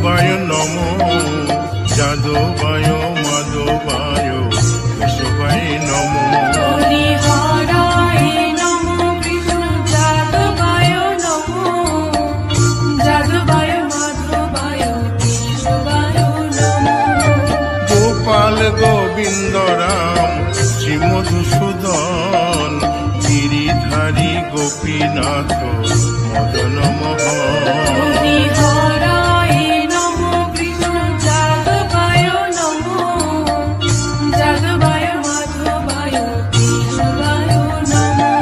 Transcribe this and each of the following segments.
কেশবায় নমো, যাদবায় মাধবায় কেশবায় নমো। হরিহরায় নমো, কৃষ্ণ যাদবায় নমো, যাদবায় মাধবায় কেশবায় নমো। গোপাল গোবিন্দ রাম শ্রী মধুসূদন, গিরিধারী গোপীনাথ মদন মোহন। হরিহরায় নমো, কৃষ্ণ যাদবায় নমো, যাদবায় মাধবায় কেশবায় নমো।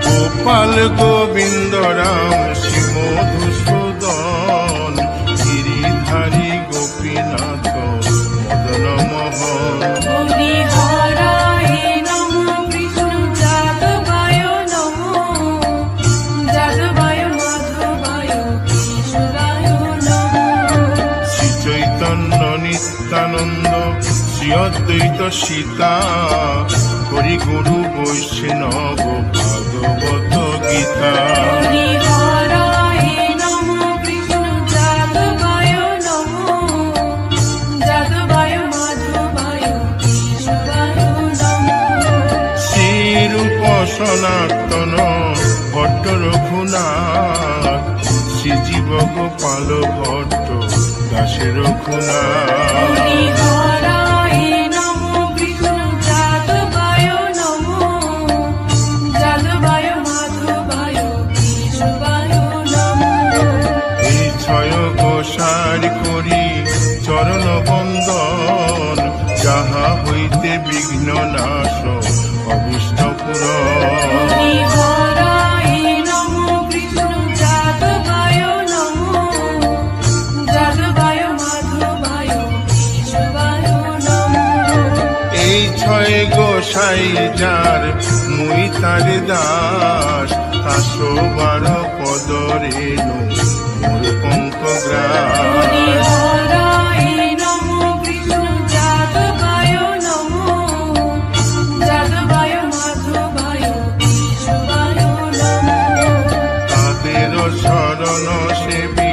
গোপাল গোবিন্দ রাম শ্রী মধুসূদন, গিরিধারী গোপীনাথ মদন মোহন। হরিহরায় নমো, কৃষ্ণ যাদবায় নমো, যাদবায় মাধবায় কেশবায় নমো। শ্রী চৈতন্য নিত্যানন্দ শ্রী অদ্বৈত সীতা, হরি গুরু বৈষ্ণব ভাগবত গীতা। হরিহরায় নমো, কৃষ্ণ যাদবায় নমো, যাদবায় মাধবায় কেশবায় নমো। শ্রীরূপ সনাতন ভট্ট রঘুনাথ, শ্রীজীব গোপাল ভট্ট দাসে রঘুনাথ। হরিহরায় নমো, কৃষ্ণ যাদবায় নমো, যাদবায় মাধবায় কেশবায় নমো। এই ছয় গোসার করি চরণ বন্দন, যাহা হইতে বিঘ্ন নাশ অভিষ্ট পুরন। হরিহরায় নমো, কৃষ্ণ যাদবায় নমো, যাদবায় মাধবায় কেশবায় নমো। এই ছয় গোসাই যার মুই তার দাস, 112 পদ রেণু মোর পঙ্কগ্রাস। হরিহরায় নমো, কৃষ্ণ যাদবায় নমো, যাদবায় মাধবায় কেশবায় নমো। তাদের শরণ সেবী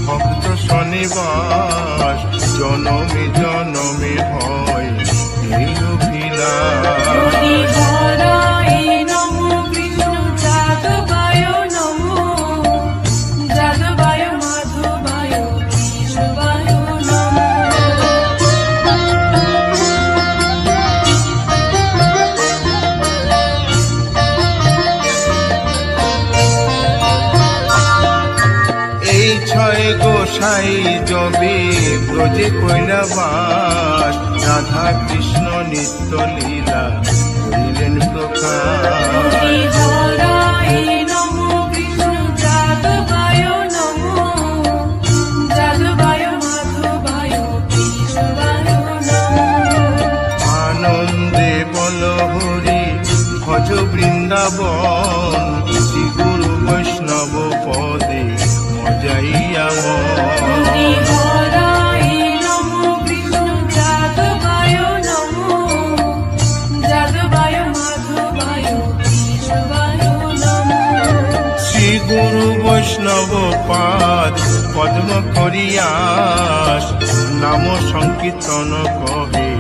ভক্ত শনিবাস, জনমে জনমে হয় এই অভিলাষ। হরিহরায় নমো, কৃষ্ণ যাদবায় নমো, যাদবায় মাধবায় কেশবায় নমো। এই ছয় গোসাই যবে ব্রজে কৈলাবাস, রাধা কৃষ্ণ নিত্য লীলা করিলেন প্রকাশ। হরিহরায় নমো, কৃষ্ণ যাদবায় নমো, যাদবায় মাধবায় কেশবায় নমো। আনন্দে বল হরি ভজ বৃন্দাবন, শ্রী গুরু বৈষ্ণব পদে মজাইয়া মন। হরিহরায় নমো, কৃষ্ণ যাদবায় নমো, যাদবায় মাধবায় কেশবায় নমো। শ্রী গুরু বৈষ্ণব পাদ পদ্ম করিয়াস, নাম সংকীর্তন কহে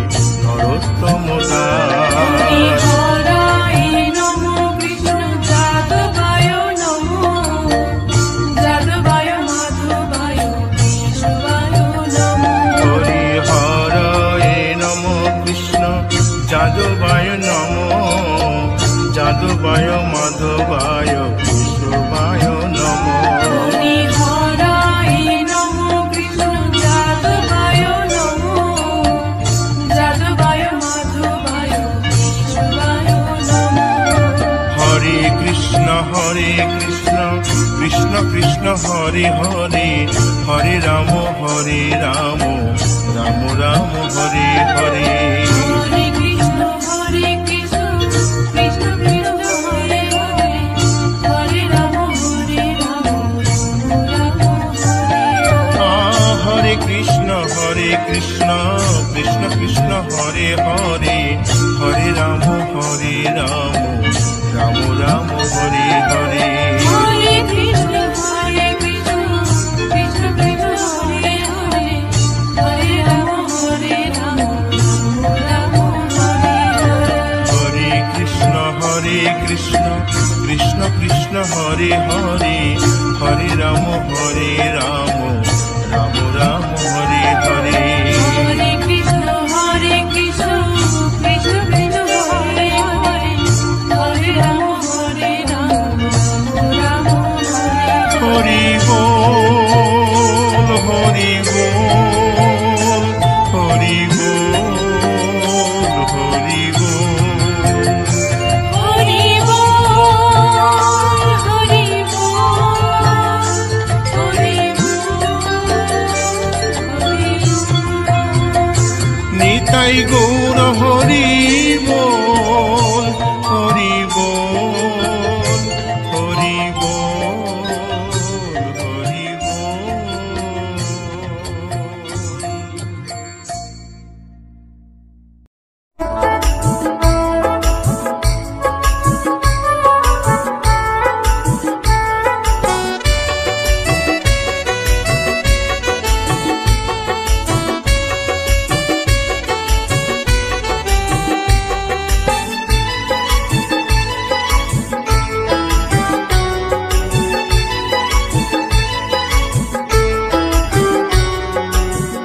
নরোত্তম দাস। হরিহরায় নমো, কৃষ্ণ যাদবায় নমো, যাদবায় মাধবায় কেশবায় নমো। হরিহরায় নম কৃষ্ণ যাদবায় নম, যাদবায় মাধবায় কেশবায় নম। হরিহরায় নমো, কৃষ্ণ যাদবায় নমো, যাদবায় মাধবায় কেশবায় নমো। হরে কৃষ্ণ কৃষ্ণ কৃষ্ণ হরে হরে, হরে রাম রাম রাম হরে হরে। হরে কৃষ্ণ কৃষ্ণ, কৃষ্ণ কৃষ্ণ হরে হরে, হরে রাম রাম রাম হরে হরে। হরে কৃষ্ণ কৃষ্ণ কৃষ্ণ হরে হরে, হরে রাম রাম রাম হরে হরে। হরে কৃষ্ণ কৃষ্ণ, কৃষ্ণ কৃষ্ণ হরে হরে, কৃষ্ণ হরে হরে হরে রাম রাম রাম হরে হরে। হরে কৃষ্ণ কৃষ্ণ কৃষ্ণ হরে হরে হরে রাম রাম রাম হরে হরি বল হরি বল হরি বল হরি বল। হরি বল হরি বল হরি বল। নিতাই গৌর হরি বল হরি বল হরি বল হরি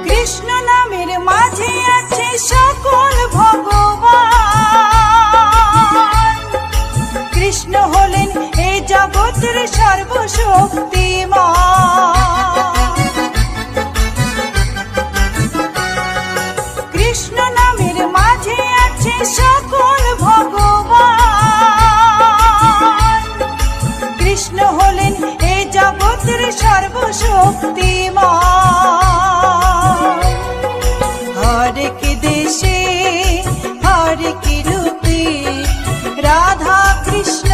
কৃষ্ণ নামের মাঝে আছে সকল ভগবান। কৃষ্ণ হলেন এই জগতের সর্বশক্তিমান। কৃষ্ণ নামের মাঝে আছে সকল ভগবান। কৃষ্ণ হলেন এই জগতের সর্বশক্তিমান। হরেক দেশে হরেক রূপে রাধা কৃষ্ণ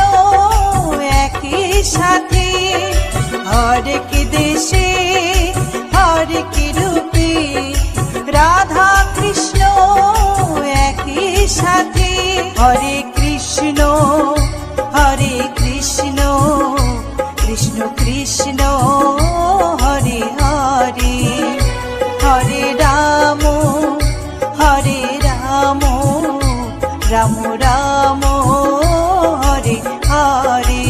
একই সাথে। হরেক দেশে হরেক রূপে রাধা কৃষ্ণ একই সাথে। হরে কৃষ্ণ কৃষ্ণ কৃষ্ণ হরে হরে হরে রাম রাম রাম হরে হরে।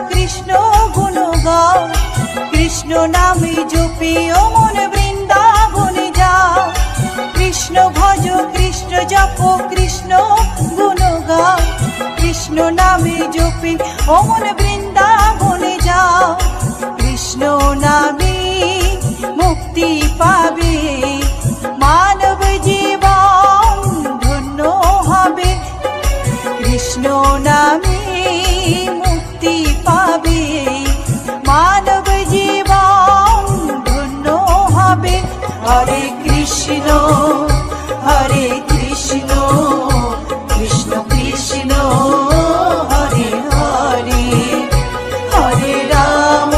কৃষ্ণ গুণ গাও, কৃষ্ণ নামে জপে ও মন বৃন্দাবনে যাও। কৃষ্ণ ভজ কৃষ্ণ জপ কৃষ্ণ গুণ গাও, কৃষ্ণ নামে জপে ও মন বৃন্দাবনে যাও। কৃষ্ণ নামে মুক্তি পাবে, মানব জীবন ধন্য হবে। কৃষ্ণ নামে মুক্তি পাবে, মানব জীবন ধন্য হবে। হরে কৃষ্ণ কৃষ্ণ কৃষ্ণ হরে হরে, হরে রাম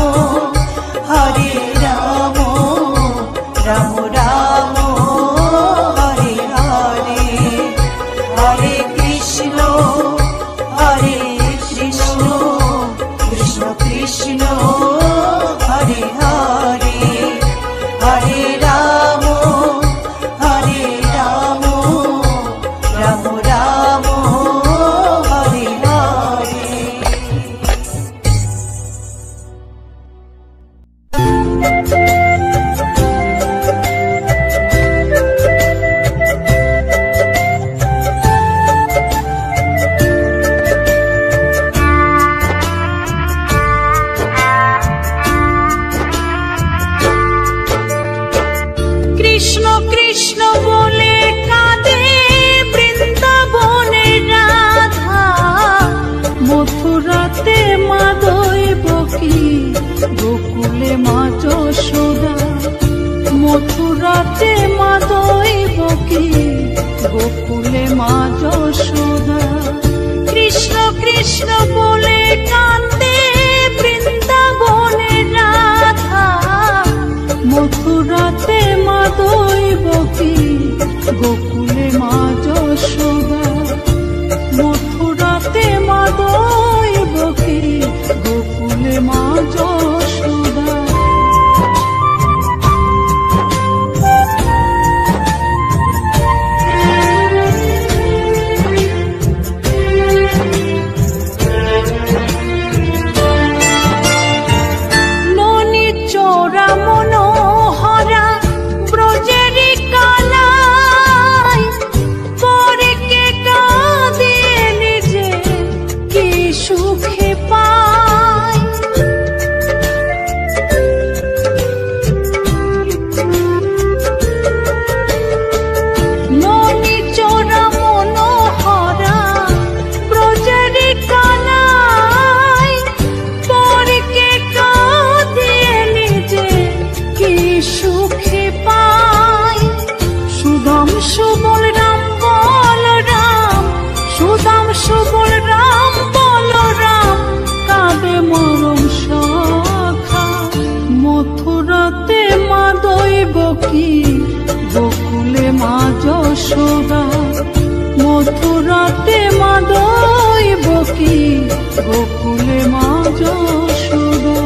কৃষ্ণ বলে কাঁদে বৃন্দাবনের রাধা, মথুরাতে মা দৈবকী, গোকুলে মা যশোদা। মথুরাতে মা দৈবকী, গোকুলে মা যশোদা। কৃষ্ণ কৃষ্ণ বলে কাঁদে বৃন্দাবনের রাধা, মথুরাতে মা দৈবকী, গোকুলে মা যশোদা। মথুরাতে মা দৈবকী, গোকুলে মা যশোদা। গোকুলে মা যশোদা। মথুরাতে মা দৈবকী, গোকুলে মা যশোদা।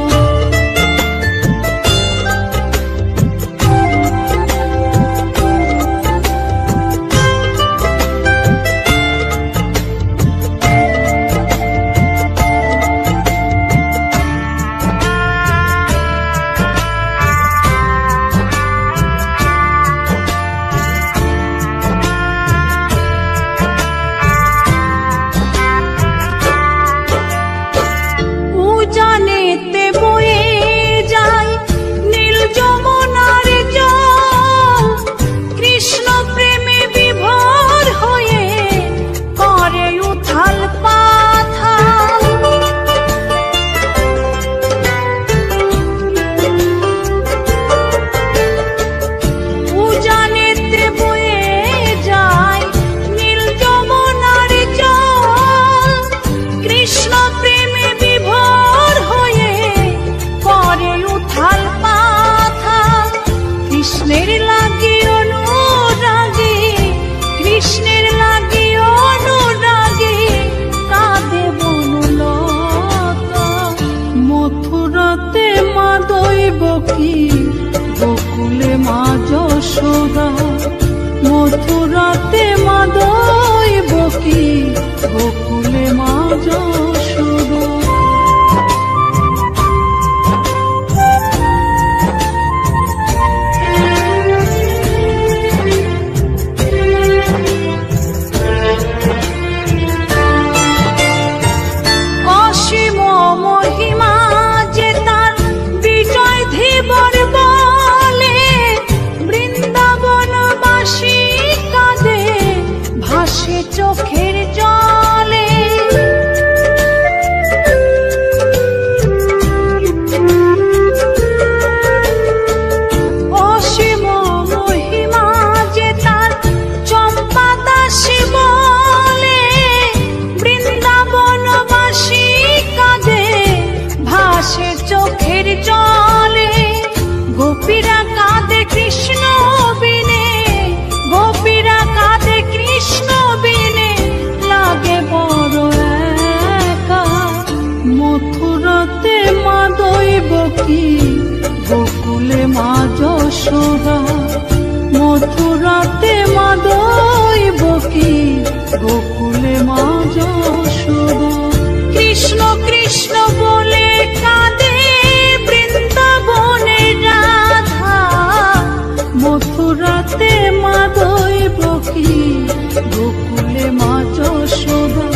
গোকুলে মা যশোদা। মথুরাতে মা দৈবকী, গোকুলে মা যশোদা। চোখের জলে অসীম মহিমা যে তার, চম্পা দাসী বলে বৃন্দাবনবাসী কাঁদে, ভাসে চোখের জলে। গোপীরা কাঁদে কৃষ্ণ বিনে, গোপীরা কাঁদে কৃষ্ণ বিনে, লাগে বড় একা। মথুরাতে মা দৈবকী, গোকুলে মা যশোদা। মথুরাতে মা দৈবকী, গোকুলে মা যশোদা। কৃষ্ণ কৃষ্ণ বলে কাঁদে বৃন্দাবনের রাধা, মথুরাতে মা দৈবকী, গোকুলে মা যশোদা।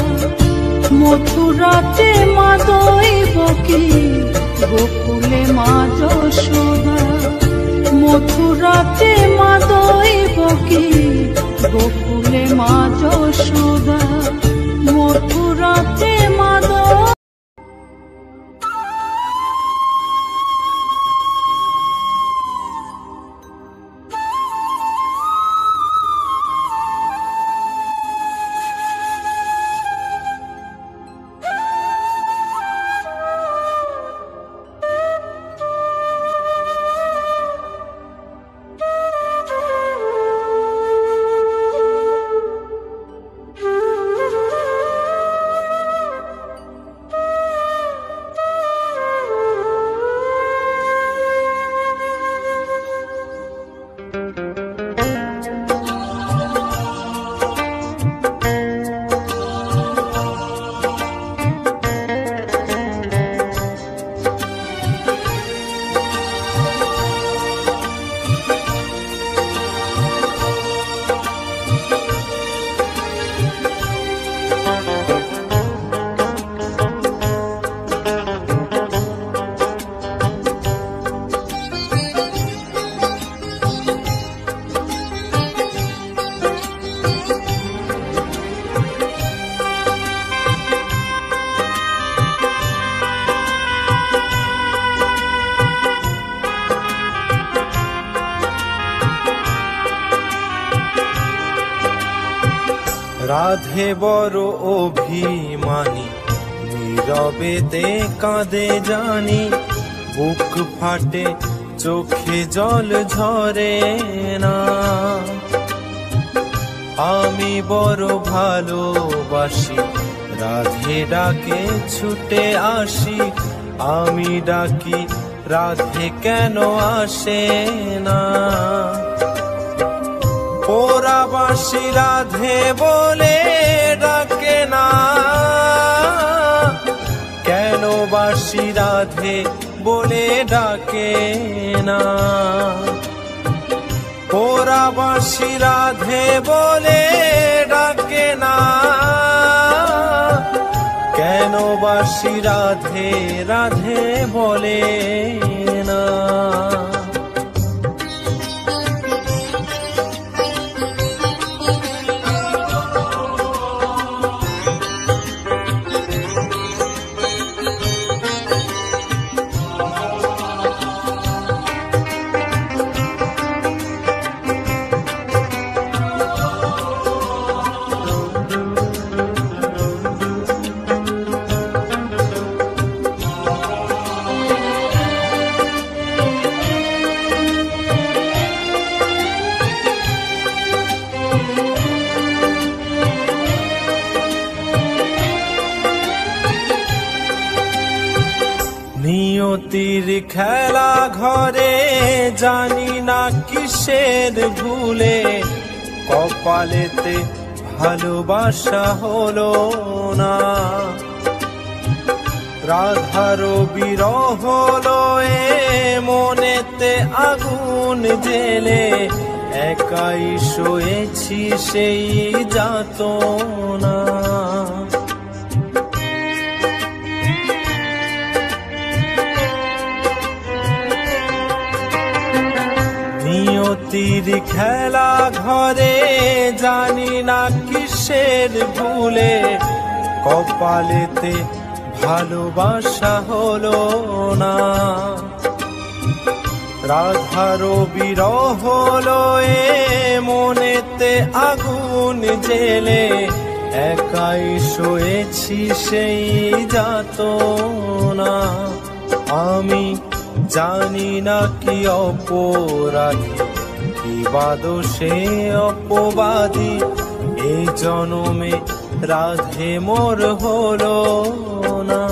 মথুরাতে মা দৈবকী, গোকুলে মা যশোদা। মথুরাতে মা দৈবকী, রাধে বড় অভিমানী, নীরবেতে কাঁদে জানি, বুক ফাটে চোখে জল ঝরে না। আমি বড় ভালোবাসি, রাধে ডাকে ছুটে আসি, আমি ডাকি রাধে কেন আসে না। পোড়াবাসি রাধে বলে ডাকে না, কেন বাসি রাধে বলে ডাকে না। পোড়াবাসি রাধে বলে ডাকে না, কেন বাসি রাধে রাধে বলে না। নিয়তির খেলা ঘরে জানি না কিসের ভুলে, কপালেতে ভালোবাসা হলো না। রাধার বিরহ হলো এ মনেতে আগুন জেলে, একাই শোয়েছি সেই যাতনা। নিয়তির খেলা ঘরে জানি না কিসের ভুলে, কপালেতে ভালোবাসা হলো না। রাধার বিরহ হলো এ মনেতে আগুন জেলে, একাই শোয়েছি সেই যাতনা। আমি জানি না কি অপরাধী, কি বাদোষে অপবাদী, এই জনমে রাধে মোর হলো না।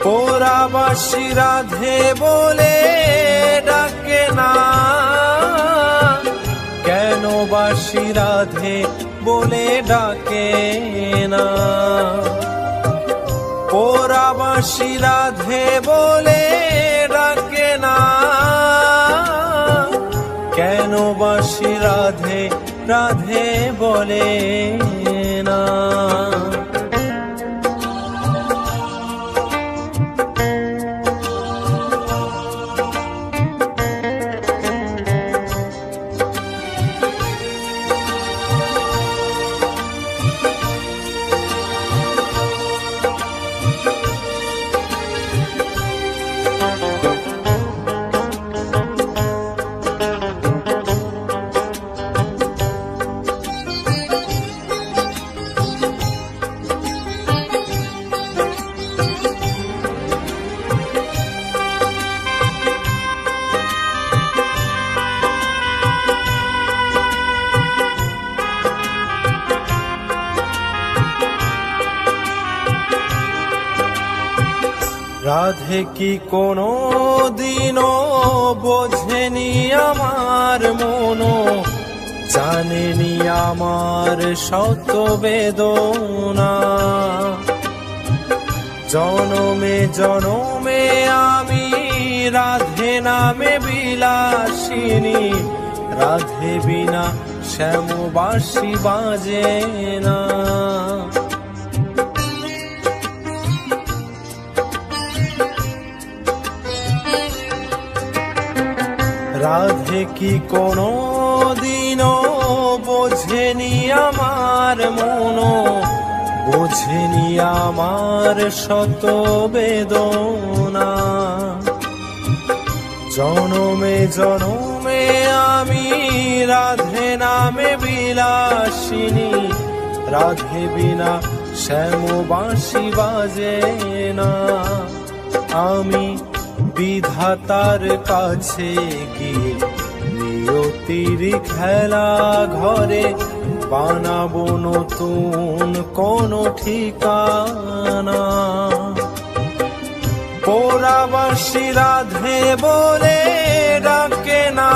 পোড়াবাসি রাধে বলে ডাকে না, কেন বাসি রাধে বলে ডাকে না। পোড়াবাসি রাধে বলে ডাকে না, কেন বাসি রাধে রাধে বলে না। রাধে কি কোনো দিনও বোঝেনি আমার মনো, জানেনি আমার শত বেদনা। জনমে জনমে আমি রাধে নামে বিলাসিনী, রাধে বিনা শ্যামবাসী বাজে না। রাধে কি কোনো দিনও বোঝেনি আমার মনো, বোঝেনি আমার শত বেদনা। জনমে জনমে আমি রাধে নামে বিলাসিনী, রাধে বিনা শ্যাম বাঁশি বাজে না। আমি বিধাতার কাছে গিয়ে নিয়তির খেলা ঘরে বানাবো নতুন কোন ঠিকানা। পোড়াবাসী রাধে বলে ডাকে না,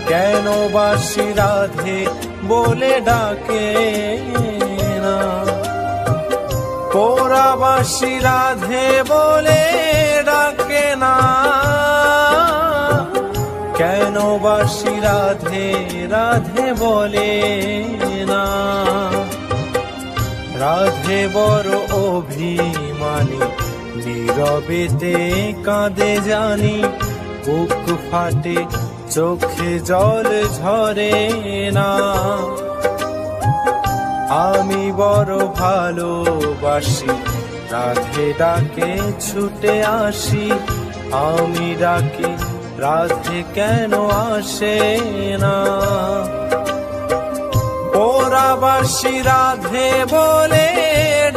কেন বাসী রাধে বলে ডাকে না। পোড়াবাসী রাধে বলে ডাকে না, কেন বাসী রাধে রাধে বলে না। রাধে বড় অভিমানী, নীরবেতে কাঁদে জানি, বুক ফাটে চোখে জল ঝরে না। আমি বড় ভালোবাসি, রাধে ডাকে ছুটে আসি। আমি ডাকি রাধে কেন আসে না। পোড়াবাসী রাধে বলে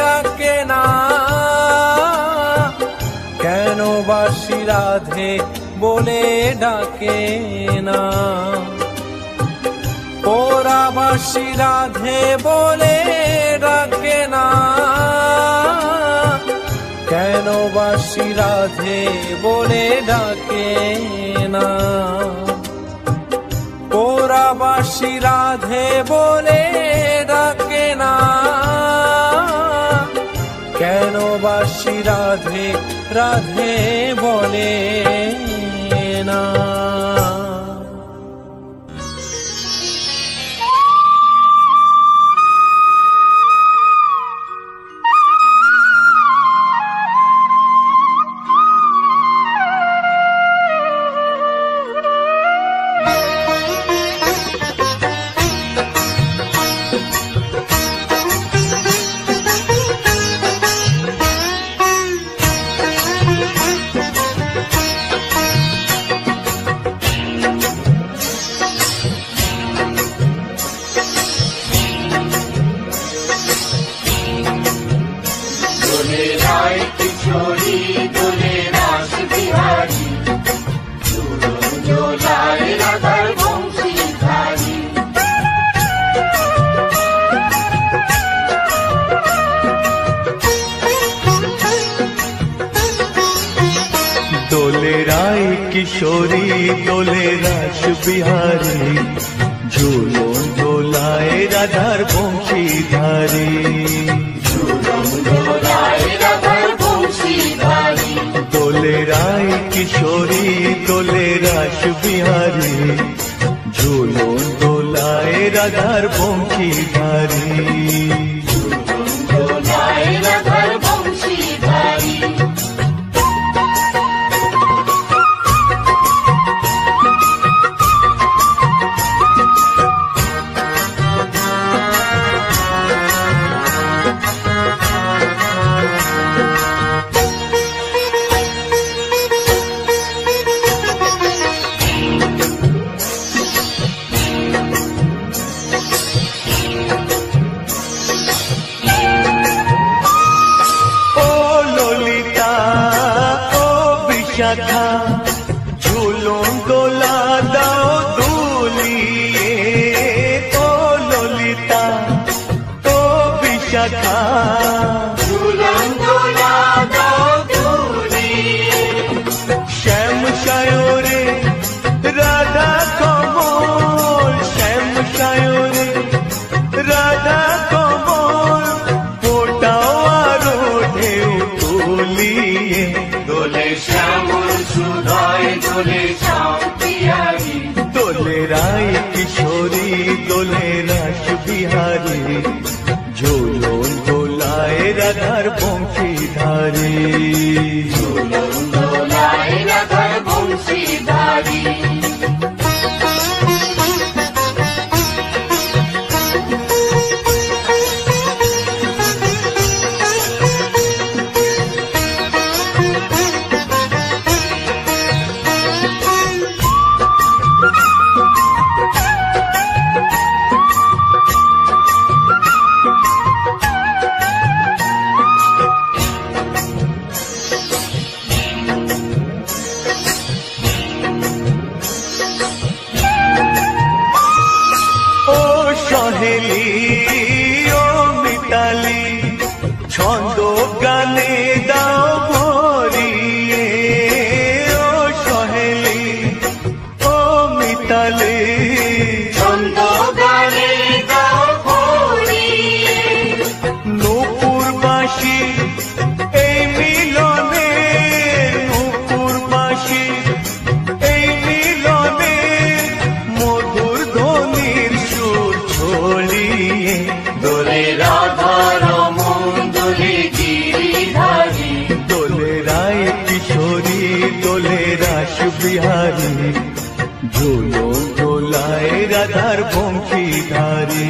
ডাকে না, কেন বাসী রাধে বলে ডাকে না। পোড়াবাসী রাধে বলে ডাকে না, কেন বাসী রাধে বলে ডাকে না। পোড়াবাসী রাধে বলে ডাকে না, কেন বাসী রাধে রাধে বলে না। किशोरी दोले रास बिहारी, झूलो झोलाए राधार बंशीधारी। दोले राय किशोरी दोले रास बिहारी, झूलो झोलाए राधार बंशीधारी। তালে ছন্দ গানে গাও হরি নূপুর বাঁশি এই মিলনে নূপুর বাঁশি এই মিলনে মধুর ধ্বনির সুর ছড়িয়ে দোলে রাধার মন দোলে গিরিধারী দোলে রায় কিশোরী দোলে রাস বিহারী ঝুলন দোলায় রাধার বংশীধারী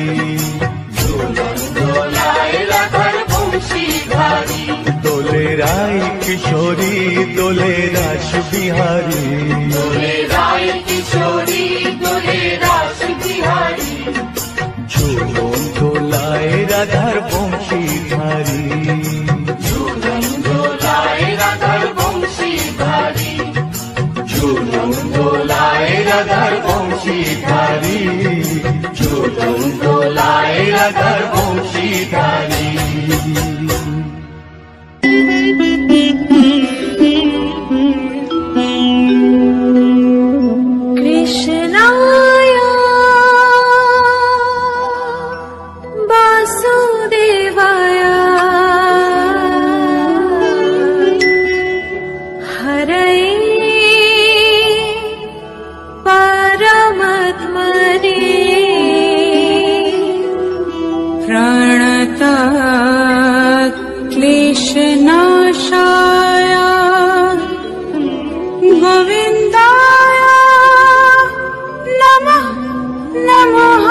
ঝুলন দোলায় রাধার বংশীধারী দোলে রায় কিশোরী দোলে রাস বিহারী দোলে রায় কিশোরী দোলে রাস বিহারী ঝুলন দোলায় রাধার বংশীধারী ঝুলন দোলায় রাধার বংশীধারী ঝুলন দোলায় রাধার বংশীধারী ঝুলন দোলায় রাধার বংশীধারী কৃষ্ণায় বাসুদেবায় হরয়ে পরমাত্মনে প্রণতাৎ ক্লেশনাশায় গোবিন্দায় নমঃ নমঃ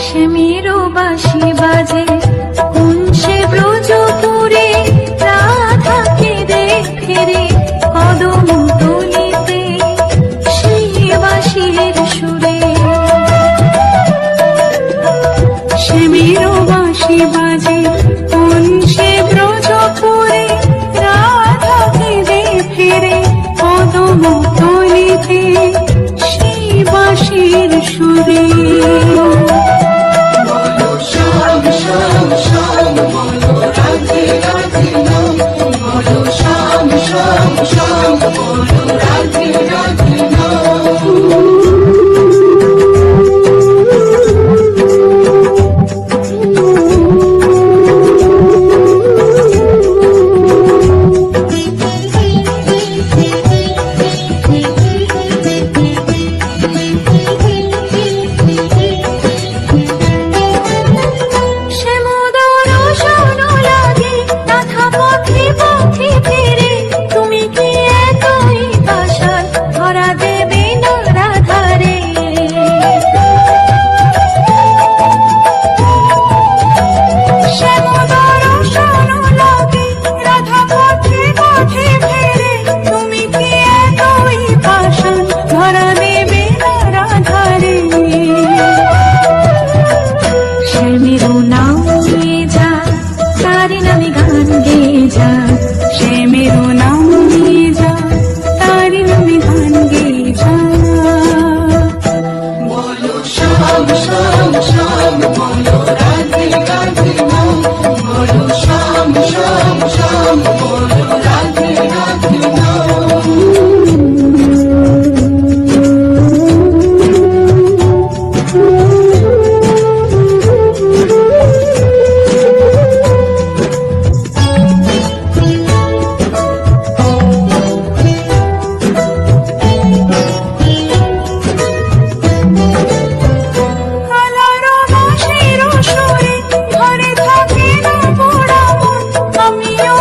শ্যামেরো বাঁশি বাজে কোন সে ব্রজপুরে রাধাকে দেখে রে কদম তলিতে সেই বাঁশির সুরে শ্যামেরো বাঁশি বাজে কোন সে ব্রজপুরে রাধাকে দেখে রে কদম তলিতে সেই বাঁশির সুরে আমিও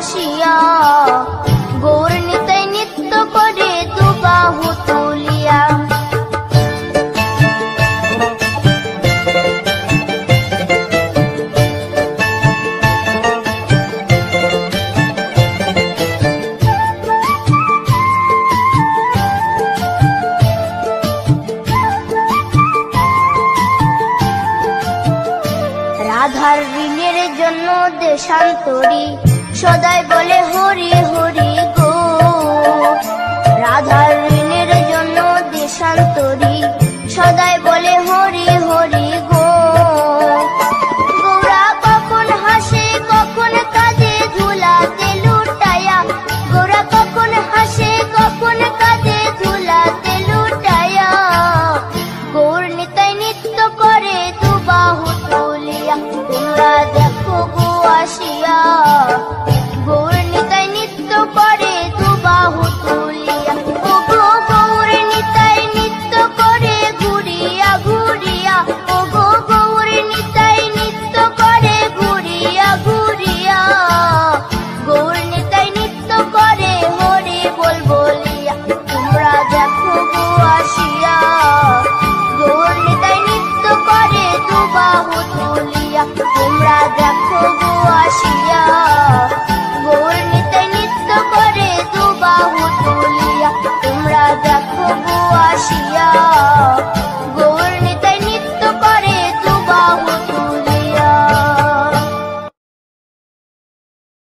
ভাসিয়া গৌর নিতাই নৃত্য করে দুবাহু তুলিয়া। রাধার ঋণের জন্য দেশান্তরী সদাই বলে